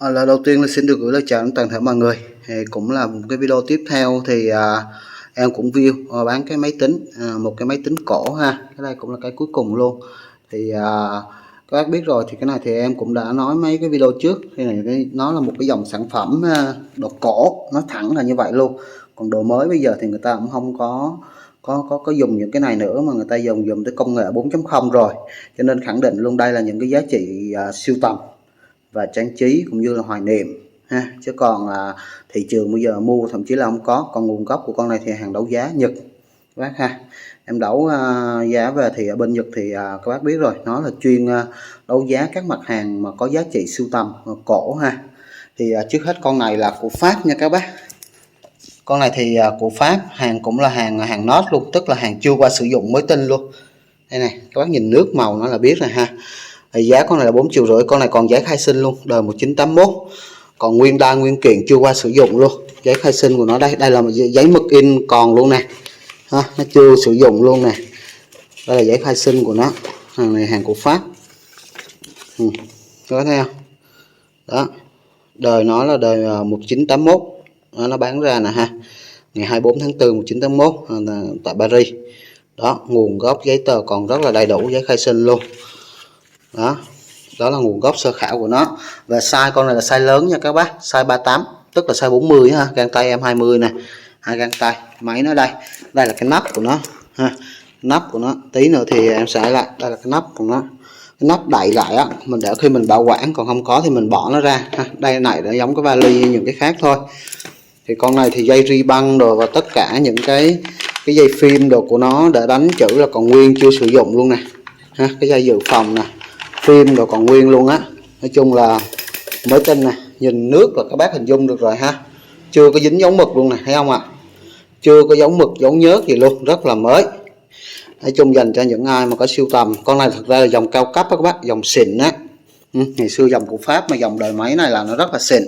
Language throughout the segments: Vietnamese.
Lời đầu tiên là xin được gửi lời chào đến toàn thể mọi người. Thì cũng là một cái video tiếp theo thì em cũng view bán cái máy tính, một cái máy tính cổ ha. Cái đây cũng là cái cuối cùng luôn. Thì các bác biết rồi, thì cái này thì em cũng đã nói mấy cái video trước. Thì này nó là một cái dòng sản phẩm đồ cổ, nó thẳng là như vậy luôn. Còn đồ mới bây giờ thì người ta cũng không có dùng những cái này nữa, mà người ta dùng tới công nghệ 4.0 rồi. Cho nên khẳng định luôn đây là những cái giá trị siêu tầm và trang trí cũng như là hoài niệm ha. Chứ còn thị trường bây giờ mua thậm chí là không có. Còn nguồn gốc của con này thì hàng đấu giá Nhật các bác ha. Em đấu giá về thì ở bên Nhật thì các bác biết rồi, nó là chuyên đấu giá các mặt hàng mà có giá trị sưu tầm cổ ha. Thì trước hết con này là của Pháp nha các bác. Con này thì của Pháp, hàng cũng là hàng nốt luôn, tức là hàng chưa qua sử dụng mới tinh luôn. Đây này, các bác nhìn nước màu nó là biết rồi ha. Thì giá con này là 4,5 triệu. Con này còn giấy khai sinh luôn, đời 1981, còn nguyên đai nguyên kiện chưa qua sử dụng luôn. Giấy khai sinh của nó đây là một giấy mực in còn luôn nè ha, nó chưa sử dụng luôn nè. Đây là giấy khai sinh của nó. Hàng này hàng của Pháp. Có thấy không? Đó, đời nó là đời 1981, nó bán ra nè ha, ngày 24 tháng 4 1981 tại Paris. Đó, nguồn gốc giấy tờ còn rất là đầy đủ, giấy khai sinh luôn. Đó là nguồn gốc sơ khảo của nó. Và size con này là size lớn nha các bác, size 38, tức là size 40 ha, găng tay em 20 nè, 2 găng tay. Máy nó đây là cái nắp của nó ha, nắp của nó tí nữa thì em sẽ lại. Đây là cái nắp của nó, cái nắp đậy lại á, mình để khi mình bảo quản, còn không có thì mình bỏ nó ra ha. Đây này nó giống cái vali như những cái khác thôi. Thì con này thì dây ri băng rồi và tất cả những cái dây phim đồ của nó để đánh chữ là còn nguyên, chưa sử dụng luôn nè ha. Cái dây dự phòng nè, phim rồi còn nguyên luôn á. Nói chung là mới tinh nè, nhìn nước là các bác hình dung được rồi ha, chưa có dính dấu mực luôn nè, thấy không ạ? Chưa có dấu mực dấu nhớt gì luôn, rất là mới. Nói chung dành cho những ai mà có siêu tầm. Con này thực ra là dòng cao cấp các bác, dòng xịn á. Ngày xưa dòng của Pháp mà dòng đời máy này là nó rất là xịn.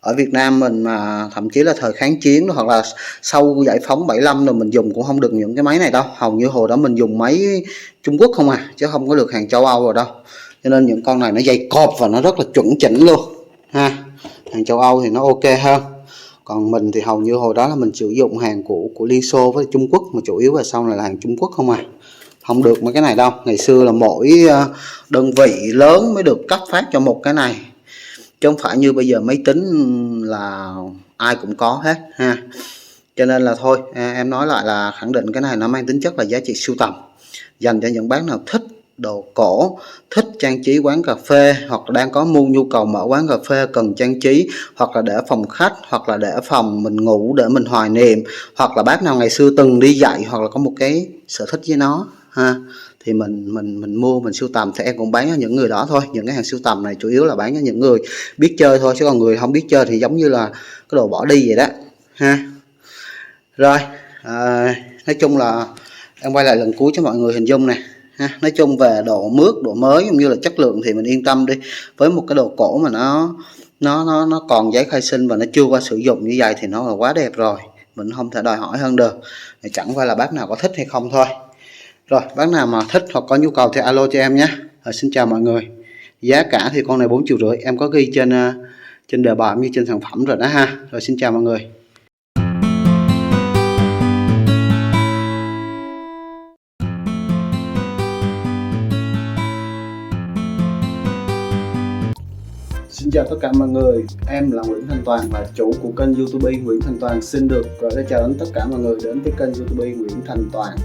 Ở Việt Nam mình mà thậm chí là thời kháng chiến hoặc là sau giải phóng 75 rồi mình dùng cũng không được những cái máy này đâu. Hầu như hồi đó mình dùng máy Trung Quốc không à, chứ không có được hàng châu Âu rồi đâu. Cho nên những con này nó dày cộp và nó rất là chuẩn chỉnh luôn ha. Hàng châu Âu thì nó ok hơn. Còn mình thì hầu như hồi đó là mình sử dụng hàng của Liên Xô với Trung Quốc, mà chủ yếu là sau này là hàng Trung Quốc không à. Không được mấy cái này đâu. Ngày xưa là mỗi đơn vị lớn mới được cấp phát cho một cái này, chứ không phải như bây giờ máy tính là ai cũng có hết ha. Cho nên là thôi em nói lại là khẳng định cái này nó mang tính chất là giá trị sưu tầm, dành cho những bác nào thích đồ cổ, thích trang trí quán cà phê, hoặc là đang có nhu cầu mở quán cà phê cần trang trí, hoặc là để phòng khách, hoặc là để phòng mình ngủ để mình hoài niệm, hoặc là bác nào ngày xưa từng đi dạy hoặc là có một cái sở thích với nó ha, thì mình mua mình sưu tầm. Thì em cũng bán cho những người đó thôi. Những cái hàng sưu tầm này chủ yếu là bán cho những người biết chơi thôi, chứ còn người không biết chơi thì giống như là cái đồ bỏ đi vậy đó ha. Rồi nói chung là em quay lại lần cuối cho mọi người hình dung này ha. Nói chung về độ mướt, độ mới cũng như là chất lượng thì mình yên tâm đi. Với một cái đồ cổ mà nó còn giấy khai sinh và nó chưa qua sử dụng như vậy thì nó là quá đẹp rồi, mình không thể đòi hỏi hơn được. Chẳng qua là bác nào có thích hay không thôi. Rồi bác nào mà thích hoặc có nhu cầu thì alo cho em nhé. Xin chào mọi người. Giá cả thì con này 4,5 triệu, em có ghi trên đề bài như trên sản phẩm rồi đó ha. Rồi xin chào mọi người. Xin chào tất cả mọi người, em là Nguyễn Thành Toàn và chủ của kênh YouTube Nguyễn Thành Toàn. Xin được gửi lời chào đến tất cả mọi người đến với kênh YouTube Nguyễn Thành Toàn.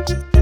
nha.